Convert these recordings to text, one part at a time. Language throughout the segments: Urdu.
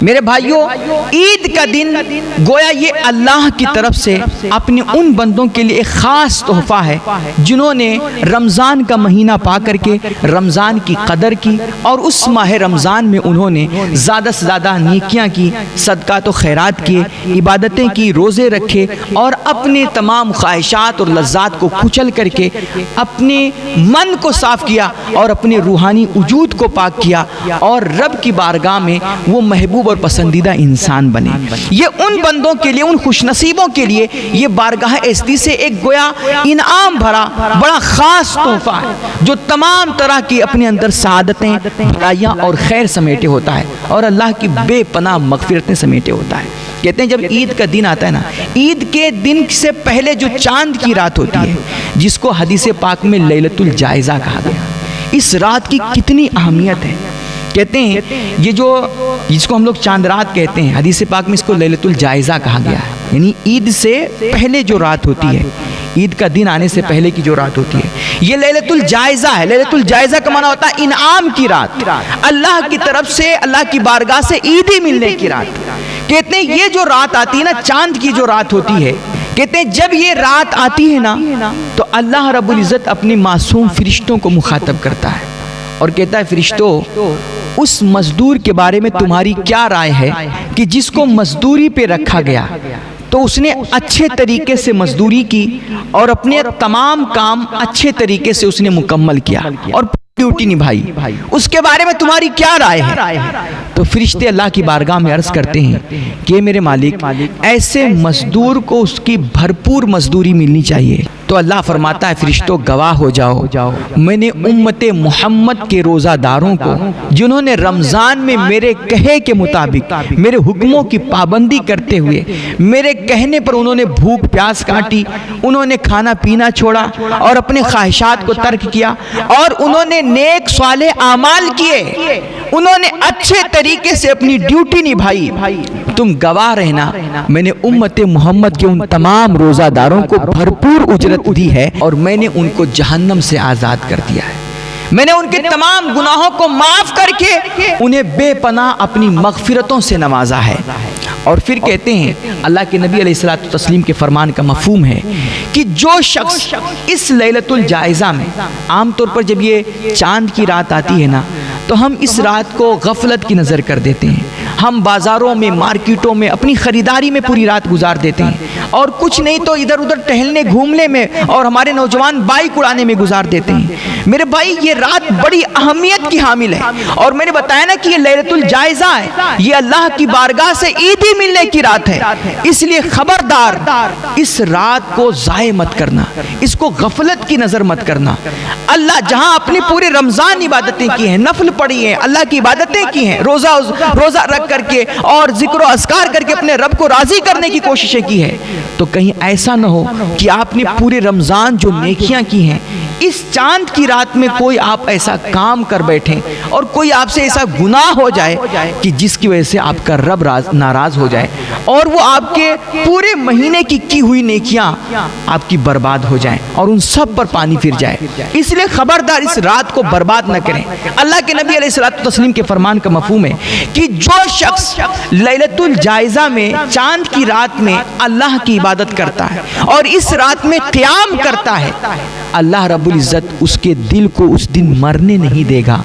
میرے بھائیوں، عید کا دن گویا یہ اللہ کی طرف سے اپنے ان بندوں کے لیے ایک خاص تحفہ ہے جنہوں نے رمضان کا مہینہ پا کر کے رمضان کی قدر کی اور اس ماہ رمضان میں انہوں نے زیادہ سے زیادہ نیکیاں کی، صدقات و خیرات کیے، عبادتیں کی، روزے رکھے اور اپنے تمام خواہشات اور لذات کو کچل کر کے اپنے من کو صاف کیا اور اپنے روحانی وجود کو پاک کیا اور رب کی بارگاہ میں وہ محبوب اور پسندیدہ انسان بنے۔ یہ ان بندوں کے لیے، ان خوش نصیبوں کے لیے یہ بارگاہ ایزدی سے ایک گویا انعام بھرا بڑا خاص تحفہ ہے جو تمام طرح کی اپنے اندر سعادتیں، بھلائیاں اور خیر سمیٹے ہوتا ہے اور اللہ کی بے پناہ مغفرتیں سمیٹے ہوتا ہے۔ کہتے ہیں جب عید کا دن آتا ہے نا، عید کے دن سے پہلے جو چاند کی رات ہوتی ہے جس کو حدیث پاک میں لیلۃ الجائزہ کہا گیا، اس رات کی کتنی اہمیت ہے۔ کہتے ہیں یہ جو جس کو ہم لوگ چاند رات کہتے ہیں، حدیث پاک میں اس کو لیلۃ الجائزہ کہا گیا ہے، یعنی عید سے پہلے جو رات ہوتی ہے، عید کا دن آنے سے پہلے کی جو رات ہوتی ہے یہ لیلۃ الجائزہ ہے۔ لیلۃ الجائزہ کا معنی ہوتا ہے انعام کی رات، اللہ کی طرف سے، اللہ کی بارگاہ سے عیدی ملنے کی رات۔ کہتے ہیں یہ جو رات آتی ہے نا، چاند کی جو رات ہوتی ہے، کہتے ہیں جب یہ رات آتی ہے نا تو اللہ رب العزت اپنے معصوم فرشتوں کو مخاطب کرتا ہے اور کہتا ہے فرشتوں، اس مزدور کے بارے میں تمہاری کیا رائے ہے کہ جس کو مزدوری پہ رکھا گیا تو اس نے اچھے طریقے سے مزدوری کی اور اپنے تمام کام اچھے طریقے سے اس نے مکمل کیا اور ڈیوٹی نبھائی، اس کے بارے میں تمہاری کیا رائے ہے؟ تو فرشتے اللہ کی بارگاہ میں عرض کرتے ہیں کہ میرے مالک، ایسے مزدور کو اس کی بھرپور مزدوری ملنی چاہیے۔ تو اللہ فرماتا ہے فرشتوں گواہ ہو جاؤ، میں نے امت محمد کے روزہ داروں کو جنہوں نے رمضان میں میرے کہے کے مطابق میرے حکموں کی پابندی کرتے ہوئے میرے کہنے پر انہوں نے بھوک پیاس کاٹی، انہوں نے کھانا پینا چھوڑا اور اپنے خواہشات کو ترک کیا اور انہوں نے نیک صالح اعمال کیے، انہوں نے اچھے طریقے سے اپنی ڈیوٹی نبھائی، تم گواہ رہنا میں نے امت محمد کے ان تمام روزہ داروں کو بھرپور اجرت دی ہے اور میں نے ان کو جہنم سے آزاد کر دیا ہے، میں نے ان کے تمام گناہوں کو معاف کر کے انہیں بے پناہ اپنی مغفرتوں سے نوازا ہے۔ اور پھر کہتے ہیں اللہ کے نبی علیہ الصلوۃ والتسلیم کے فرمان کا مفہوم ہے کہ جو شخص اس لیلۃ الجائزہ میں، عام طور پر جب یہ چاند کی رات آتی ہے نا تو ہم اس رات کو غفلت کی نظر کر دیتے ہیں، ہم بازاروں میں، مارکیٹوں میں اپنی خریداری میں پوری رات گزار دیتے ہیں اور کچھ نہیں تو ادھر ادھر ٹہلنے گھومنے میں اور ہمارے نوجوان بائک اڑانے میں گزار دیتے ہیں۔ میرے بھائی یہ رات بڑی اہمیت کی حامل ہے اور میں نے بتایا نا کہ یہ لیلۃ الجائزہ ہے، یہ اللہ کی بارگاہ سے عیدی ملنے کی رات ہے، اس لیے خبردار اس رات کو ضائع مت کرنا، اس کو غفلت کی نظر مت کرنا۔ اللہ جہاں اپنی پورے رمضان عبادتیں کی ہیں، نفل پڑھی ہیں، اللہ کی عبادتیں کی ہیں، روزہ رکھ کر کے اور ذکر و اذکار کر کے اپنے رب کو راضی کرنے کی کوششیں کی ہے، تو کہیں ایسا نہ ہو کہ آپ نے پورے رمضان جو نیکیاں کی ہیں اس چاند کی رات میں کوئی آپ ایسا کام کر بیٹھیں اور کوئی آپ سے ایسا گناہ ہو جائے کہ جس کی وجہ سے آپ کا رب ناراض ہو جائے اور وہ آپ کے پورے مہینے کی ہوئی نیکیاں آپ کی برباد ہو جائیں اور ان سب پر پانی پھر جائے۔ اس لیے خبردار اس رات کو برباد نہ کریں۔ اللہ کے نبی علیہ الصلوۃ والتسلیم کے فرمان کا مفہوم ہے کہ جو شخص لیلۃ الجائزہ میں، چاند کی رات میں اللہ کی عبادت کرتا ہے اور اس رات میں قیام کرتا ہے، اللہ رب العزت اس کے دل کو اس دن مرنے نہیں دے گا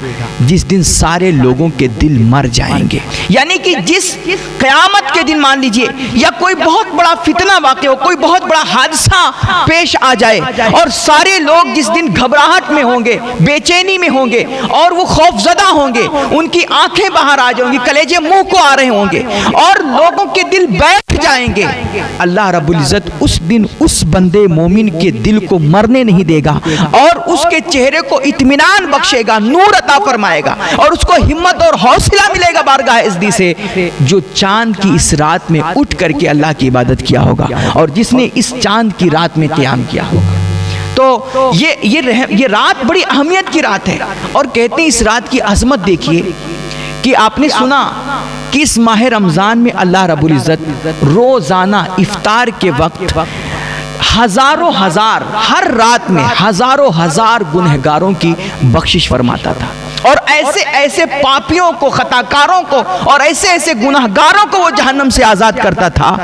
جس دن سارے لوگوں کے دل مر جائیں گے۔ یعنی کہ جس قیامت کے دن مان لیجئے یا کوئی بہت بڑا فتنہ واقع ہو، کوئی بہت بڑا حادثہ پیش آ جائے اور سارے لوگ جس دن گھبراہٹ میں ہوں گے، بے چینی میں ہوں گے اور وہ خوف زدہ ہوں گے، ان کی آنکھیں باہر آ جائیں گی، کلیجے منہ کو آ رہے ہوں گے اور لوگوں کے دل بیٹھ جائیں گے، اللہ رب العزت اس دن اس بندے مومن کے دل کو مرنے نہیں دے گا اور اس کے چہرے کو اطمینان بخشے گا، نور عطا فرمائے گا اور اس کو ہمت اور حوصلہ ملے گا بارگاہ اعزدی سے، جو چاند کی اس رات میں اٹھ کر کے اللہ کی عبادت کیا ہوگا اور جس نے اس چاند کی رات میں قیام کیا ہوگا۔ تو یہ رات بڑی اہمیت کی رات ہے اور کہتے ہیں اس رات کی عظمت دیکھیے کہ آپ نے سنا کہ اس ماہ رمضان میں اللہ رب العزت روزانہ افطار کے وقت ہزاروں ہزار، ہر رات میں ہزاروں ہزار گنہگاروں کی بخشش فرماتا تھا اور ایسے ایسے پاپیوں کو، خطاکاروں کو اور ایسے ایسے گناہگاروں کو وہ جہنم سے آزاد کرتا تھا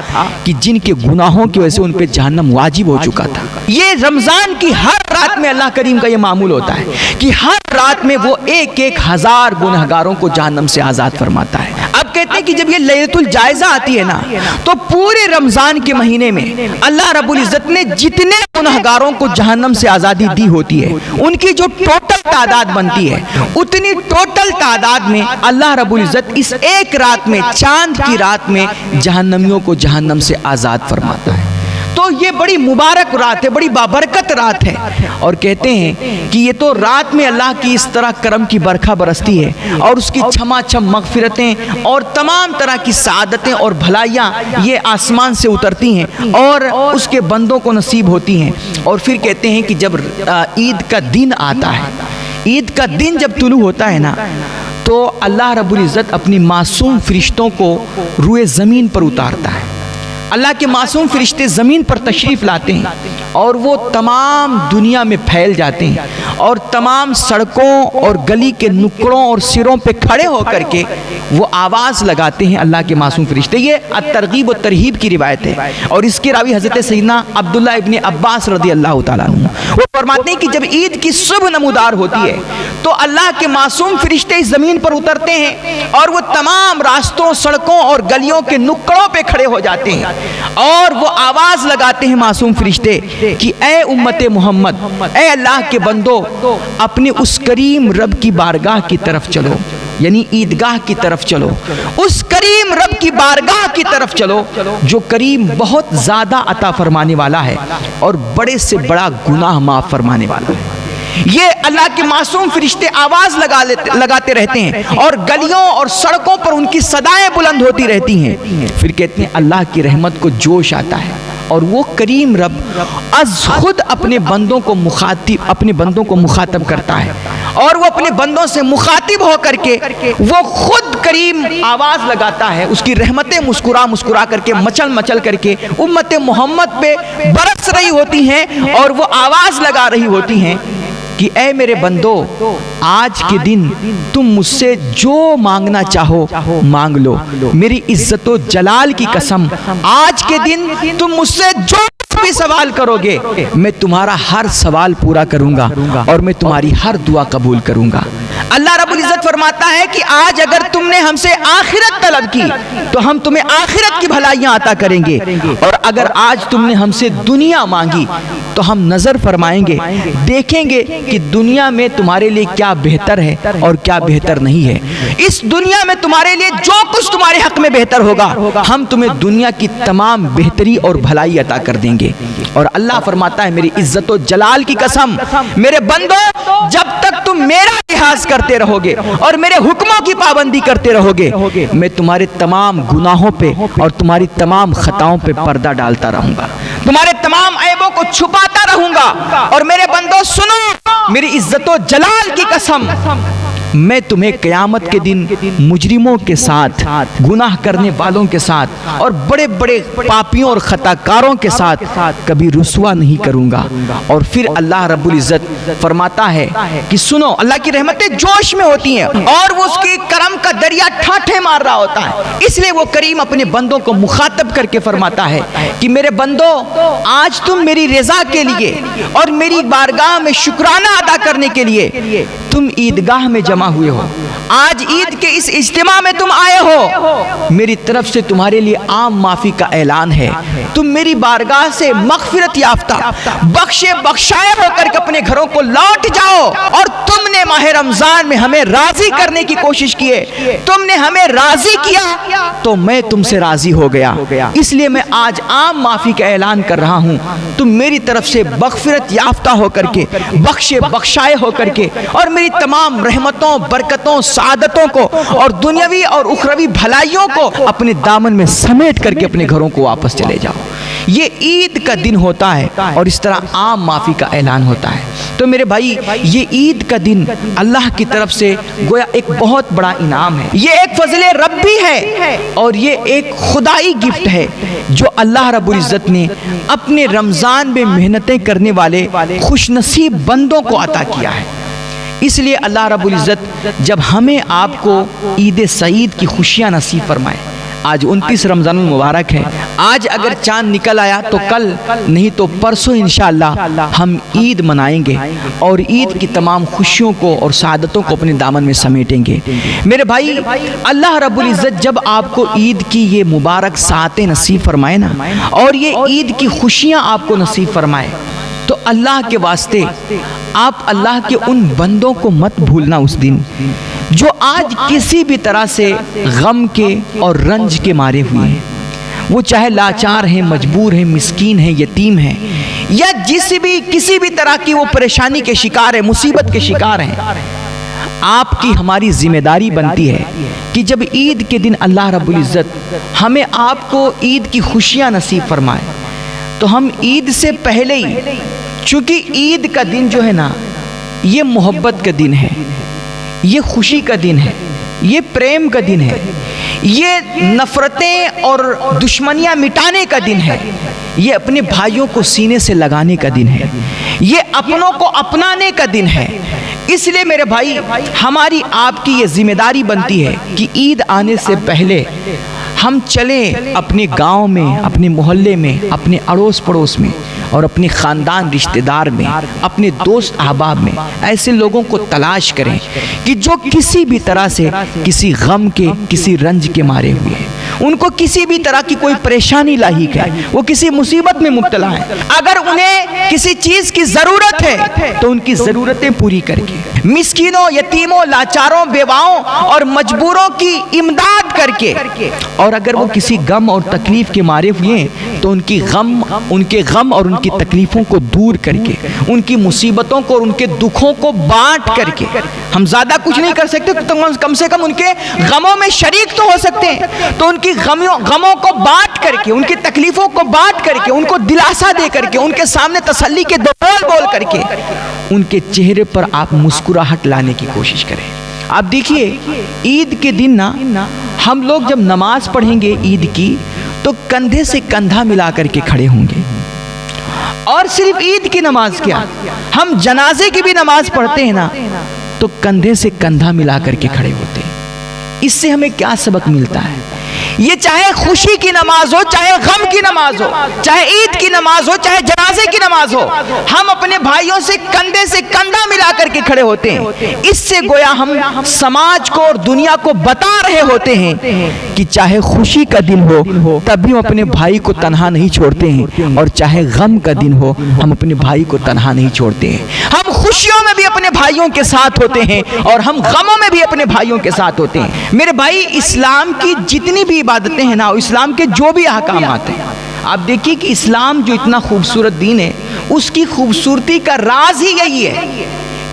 کہ جن کے گناہوں کی وجہ سے ان پہ جہنم واجب ہو چکا تھا۔ یہ رمضان کی ہر رات میں اللہ کریم کا یہ معمول ہوتا ہے کہ ہر رات میں وہ 1,000 گناہگاروں کو جہنم سے آزاد فرماتا ہے۔ اب کہتے ہیں کہ جب یہ لیلۃ الجائزہ آتی ہے نا تو پورے رمضان کے مہینے میں اللہ رب العزت نے جتنے گناہگاروں کو جہنم سے آزادی دی ہوتی ہے ان کی جو ٹوٹل تعداد بنتی ہے اتنی ٹوٹل تعداد میں اللہ رب العزت اس ایک رات میں، چاند کی رات میں، جہنمیوں کو جہنم سے آزاد فرماتا ہے۔ تو یہ بڑی مبارک رات ہے، بڑی بابرکت رات ہے، اور کہتے ہیں کہ یہ تو رات میں اللہ کی اس طرح کرم کی برکھا برستی ہے اور اس کی چھما چھم مغفرتیں اور تمام طرح کی سعادتیں اور بھلائیاں یہ آسمان سے اترتی ہیں اور اس کے بندوں کو نصیب ہوتی ہیں۔ اور پھر کہتے ہیں کہ جب عید کا دن آتا ہے، عید کا دن جب طلوع ہوتا ہے نا تو اللہ رب العزت اپنی معصوم فرشتوں کو روئے زمین پر اتارتا ہے۔ اللہ کے معصوم فرشتے زمین پر تشریف لاتے ہیں اور وہ تمام دنیا میں پھیل جاتے ہیں اور تمام سڑکوں اور گلی کے نکڑوں اور سروں پہ کھڑے ہو کر کے وہ آواز لگاتے ہیں اللہ کے معصوم فرشتے۔ یہ الترغیب و ترہیب کی روایت ہے اور اس کے راوی حضرت سیدنا عبداللہ ابن عباس رضی اللہ تعالیٰ عنہ، وہ فرماتے ہیں کہ جب عید کی صبح نمودار ہوتی ہے تو اللہ کے معصوم فرشتے اس زمین پر اترتے ہیں اور وہ تمام راستوں، سڑکوں اور گلیوں کے نکڑوں پہ کھڑے ہو جاتے ہیں اور وہ آواز لگاتے ہیں معصوم فرشتے کہ اے امت محمد، اے اللہ کے بندو، اپنے اس کریم رب کی بارگاہ کی طرف چلو، یعنی عیدگاہ کی طرف چلو، اس کریم رب کی بارگاہ کی طرف چلو جو کریم بہت زیادہ عطا فرمانے والا ہے اور بڑے سے بڑا گناہ معاف فرمانے والا ہے۔ یہ اللہ کے معصوم فرشتے آواز لگاتے رہتے ہیں اور گلیوں اور سڑکوں پر ان کی صدائیں بلند ہوتی رہتی ہیں۔ پھر کہتے ہیں اللہ کی رحمت کو جوش آتا ہے اور وہ کریم رب از خود اپنے بندوں کو مخاطب کرتا ہے اور وہ اپنے بندوں سے مخاطب ہو کر کے وہ خود کریم آواز لگاتا ہے، اس کی رحمتیں مسکرا کر کے، مچل کر کے امت محمد پہ برس رہی ہوتی ہیں اور وہ آواز لگا رہی ہوتی ہیں کہ اے میرے بندو، آج کے دن تم مجھ سے جو مانگنا چاہو مانگ لو، میری عزت و جلال کی قسم، آج کے دن تم مجھ سے جو بھی سوال کرو گے میں تمہارا ہر سوال پورا کروں گا اور میں تمہاری ہر دعا قبول کروں گا۔ اللہ رب العزت فرماتا ہے کہ آج اگر تم نے ہم سے آخرت طلب کی تو ہم تمہیں آخرت کی بھلائیاں عطا کریں گے، اور اگر آج تم نے ہم سے دنیا مانگی تو ہم نظر فرمائیں گے، دیکھیں گے کہ دنیا میں تمہارے لیے کیا بہتر ہے اور کیا بہتر نہیں ہے۔ اس دنیا میں تمہارے لیے جو کچھ تمہارے حق میں بہتر ہوگا ہم تمہیں دنیا کی تمام بہتری اور بھلائی عطا کر دیں گے۔ اور اللہ فرماتا ہے میری عزت و جلال کی قسم، میرے بندو، جب تک تم میرا لحاظ کرتے رہو گے اور میرے حکموں کی پابندی کرتے رہو گے میں تمہارے تمام گناہوں پہ اور تمہاری تمام خطاؤں پہ پردہ ڈالتا رہوں گا، تمہارے تمام عیبوں کو چھپاتا رہوں گا۔ اور میرے بندو سنو، میری عزت و جلال کی قسم، میں تمہیں قیامت کے دن مجرموں کے ساتھ، گناہ کرنے والوں کے ساتھ اور بڑے بڑے پاپیوں اور خطاکاروں کے ساتھ کبھی رسوا نہیں کروں گا۔ اور پھر اللہ رب العزت فرماتا ہے کہ سنو، اللہ کی رحمتیں جوش میں ہوتی ہیں اور وہ اس کی کرم کا دریا ٹھاٹھے مار رہا ہوتا ہے، اس لیے وہ کریم اپنے بندوں کو مخاطب کر کے فرماتا ہے کہ میرے بندو، آج تم میری رضا کے لیے اور میری بارگاہ میں شکرانہ ادا کرنے کے لیے تم عیدگاہ میں جمع ہوئے ہو، آج عید کے اس اجتماع میں تم آئے ہو، میری طرف سے تمہارے لیے عام معافی کا اعلان ہے، تم میری بارگاہ سے مغفرت یافتہ، بخشے بخشائے ہو کر کے اپنے گھروں کو لوٹ جاؤ۔ اور تم نے ماہ رمضان میں ہمیں راضی کرنے کی کوشش کی ہے، تم نے ہمیں راضی کیا تو میں تم سے راضی ہو گیا، اس لیے میں آج عام معافی کا اعلان کر رہا ہوں، تم میری طرف سے مغفرت یافتہ ہو کر کے، بخشے بخشائے ہو کر کے اور میری تمام رحمتوں، برکتوں، سعادتوں کو اور دنیاوی اور اخروی بھلائیوں کو اپنے دامن میں سمیٹ کر کے اپنے گھروں کو واپس چلے جاؤ۔ یہ عید کا دن ہوتا ہے اور اس طرح عام معافی کا اعلان ہوتا ہے۔ تو میرے بھائی، یہ عید کا دن اللہ کی طرف سے گویا ایک بہت بڑا انعام ہے، یہ ایک فضل ربی ہے اور یہ ایک خدائی گفٹ ہے جو اللہ رب العزت نے اپنے رمضان میں محنتیں کرنے والے خوش نصیب بندوں کو عطا کیا ہے۔ اس لیے اللہ رب العزت جب ہمیں آپ کو عید سعید کی خوشیاں نصیب فرمائے، آج 29 رمضان المبارک ہے، آج اگر چاند نکل آیا تو کل نہیں تو پرسوں انشاءاللہ ہم عید منائیں گے اور عید کی تمام خوشیوں کو اور سعادتوں کو اپنے دامن میں سمیٹیں گے۔ میرے بھائی، اللہ رب العزت جب آپ کو عید کی یہ مبارک ساعتیں نصیب فرمائے نا، اور یہ عید کی خوشیاں آپ کو نصیب فرمائے، تو اللہ کے واسطے آپ اللہ کے ان بندوں کو مت بھولنا اس دن جو آج کسی بھی طرح سے غم کے اور رنج کے مارے ہوئے ہیں، وہ چاہے لاچار ہیں، مجبور ہیں، مسکین ہیں، یتیم ہیں، یا کسی بھی طرح کی وہ پریشانی کے شکار ہیں، مصیبت کے شکار ہیں۔ آپ کی ہماری ذمہ داری بنتی ہے کہ جب عید کے دن اللہ رب العزت ہمیں آپ کو عید کی خوشیاں نصیب فرمائے تو ہم عید سے پہلے ہی، چونکہ عید کا دن جو ہے نا، یہ محبت کا دن ہے، یہ خوشی کا دن ہے، یہ پریم کا دن ہے، یہ نفرتیں اور دشمنیاں مٹانے کا دن ہے، یہ اپنے بھائیوں کو سینے سے لگانے کا دن ہے، یہ اپنوں کو اپنانے کا دن ہے۔ اس لیے میرے بھائی، ہماری آپ کی یہ ذمہ داری بنتی ہے کہ عید آنے سے پہلے ہم چلیں اپنے گاؤں میں، اپنے محلے میں، اپنے اڑوس پڑوس میں اور اپنے خاندان رشتہ دار میں، اپنے دوست احباب میں ایسے لوگوں کو تلاش کریں کہ جو کسی بھی طرح سے کسی غم کے، کسی رنج کے مارے ہوئے ہیں، ان کو کسی بھی طرح کی کوئی پریشانی لاحق ہے، وہ کسی مصیبت میں مبتلا ہے، اگر انہیں کسی چیز کی ضرورت ہے تو ان کی ضرورتیں پوری کر کے، مسکینوں، یتیموں، لاچاروں، بیواؤں اور مجبوروں کی امداد کر کے، اور اگر وہ کسی غم اور تکلیف کے مارے ہوئے ہیں تو ان کے غم اور ان کی تکلیفوں کو دور کر کے، ان کی مصیبتوں کو اور ان کے دکھوں کو بانٹ کر کے، ہم زیادہ کچھ نہیں کر سکتے تو کم سے کم ان کے غموں میں شریک تو ہو سکتے ہیں، تو ان کی غموں کو بانٹ کر کے، ان کی تکلیفوں کو بانٹ کر کے، ان کو دلاسا دے کر کے، ان کے سامنے تسلی کے دو بول کر کے، ان کے چہرے پر آپ مسکراہٹ لانے کی کوشش کریں۔ آپ دیکھیے، عید کے دن نا ہم لوگ جب نماز پڑھیں گے عید کی تو کندھے سے کندھا ملا کر کے کھڑے ہوں گے، اور صرف عید کی نماز کیا، ہم جنازے کی بھی نماز پڑھتے ہیں نا تو کندھے سے کندھا ملا کر کے کھڑے ہوتے ہیں۔ اس سے ہمیں کیا سبق ملتا ہے؟ یہ چاہے خوشی کی نماز ہو، چاہے غم کی نماز ہو، چاہے عید کی نماز ہو، چاہے جنازے کی نماز ہو، ہم اپنے بھائیوں سے کندھے سے کندھا ملا کر کے کھڑے ہوتے ہیں۔ اس سے گویا ہم سماج کو اور دنیا کو بتا رہے ہوتے ہیں کہ چاہے خوشی کا دن ہو تب بھی ہم اپنے بھائی کو تنہا نہیں چھوڑتے ہیں، اور چاہے غم کا دن ہو ہم اپنے بھائی کو تنہا نہیں چھوڑتے ہیں۔ ہم خوشیوں میں بھی اپنے بھائیوں کے ساتھ ہوتے ہیں اور ہم غموں میں بھی اپنے بھائیوں کے ساتھ ہوتے ہیں۔ میرے بھائی، اسلام کی جتنی بھی عبادتیں ہیں نا، اسلام کے جو بھی احکامات ہیں، آپ دیکھیے کہ اسلام جو اتنا خوبصورت دین ہے، اس کی خوبصورتی کا راز ہی یہی ہے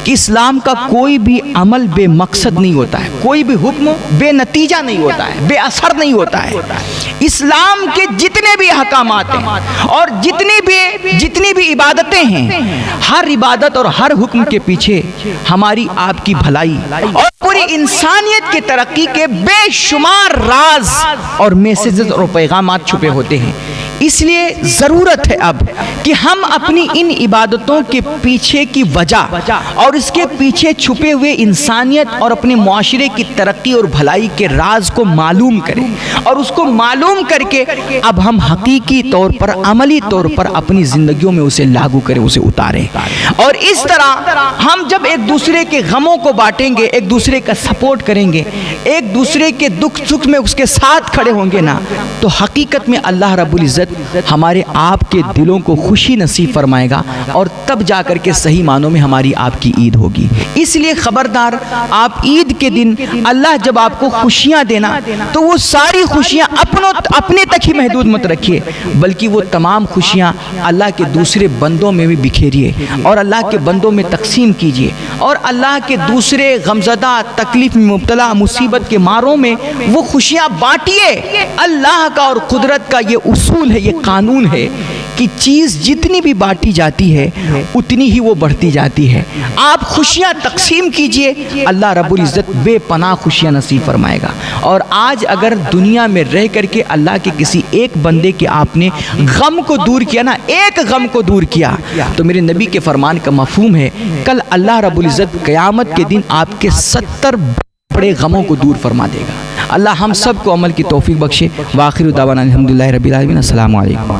کہ اسلام کا کوئی بھی عمل بے مقصد نہیں ہوتا ہے، کوئی بھی حکم بے نتیجہ نہیں ہوتا ہے، بے اثر نہیں ہوتا ہے۔ اسلام کے جتنے بھی احکامات ہیں اور جتنی بھی عبادتیں ہیں، ہر عبادت اور ہر حکم کے پیچھے ہماری آپ کی بھلائی اور پوری انسانیت کی ترقی کے بے شمار راز اور میسیجز اور پیغامات چھپے ہوتے ہیں۔ اس لیے ضرورت ہے اب کہ ہم اپنی ان عبادتوں کے پیچھے کی وجہ اور اس کے پیچھے چھپے ہوئے انسانیت اور اپنے معاشرے کی ترقی اور بھلائی کے راز کو معلوم کریں، اور اس کو معلوم کر کے اب ہم حقیقی طور پر، عملی طور پر اپنی زندگیوں میں اسے لاگو کریں، اسے اتاریں۔ اور اس طرح ہم جب ایک دوسرے کے غموں کو بانٹیں گے، ایک دوسرے کا سپورٹ کریں گے، ایک دوسرے کے دکھ سکھ میں اس کے ساتھ کھڑے ہوں گے نا، تو حقیقت میں اللہ رب العزت ہمارے آپ کے دلوں کو خوشی نصیب فرمائے گا، اور تب جا کر کے صحیح معنوں میں ہماری آپ کی عید ہوگی۔ اس لیے خبردار، آپ عید کے دن اللہ جب آپ کو خوشیاں دینا تو وہ ساری خوشیاں اپنے تک ہی محدود مت رکھیے، بلکہ وہ تمام خوشیاں اللہ کے دوسرے بندوں میں بھی بکھیریے اور اللہ کے بندوں میں تقسیم کیجیے، اور اللہ کے دوسرے غمزدہ، تکلیف میں مبتلا، مصیبت کے ماروں میں وہ خوشیاں بانٹیے۔ اللہ کا اور قدرت کا یہ اصول ہے، یہ قانون ہے کہ چیز جتنی بھی بانٹی جاتی ہے اتنی ہی وہ بڑھتی جاتی ہے. آپ خوشیاں تقسیم کیجئے, اللہ رب العزت بے پناہ خوشیاں نصیب فرمائے گا. اور آج اگر دنیا میں رہ کر کے اللہ کے کسی ایک بندے کے آپ نے غم کو دور کیا نا, ایک غم کو دور کیا, تو میرے نبی کے فرمان کا مفہوم ہے کل اللہ رب العزت قیامت کے دن آپ کے 70 بڑے غموں کو دور فرما دے گا. اللہ ہم سب کو عمل کی توفیق بخشے. وآخر دعوانا الحمدللہ رب العالمین. السلام علیکم.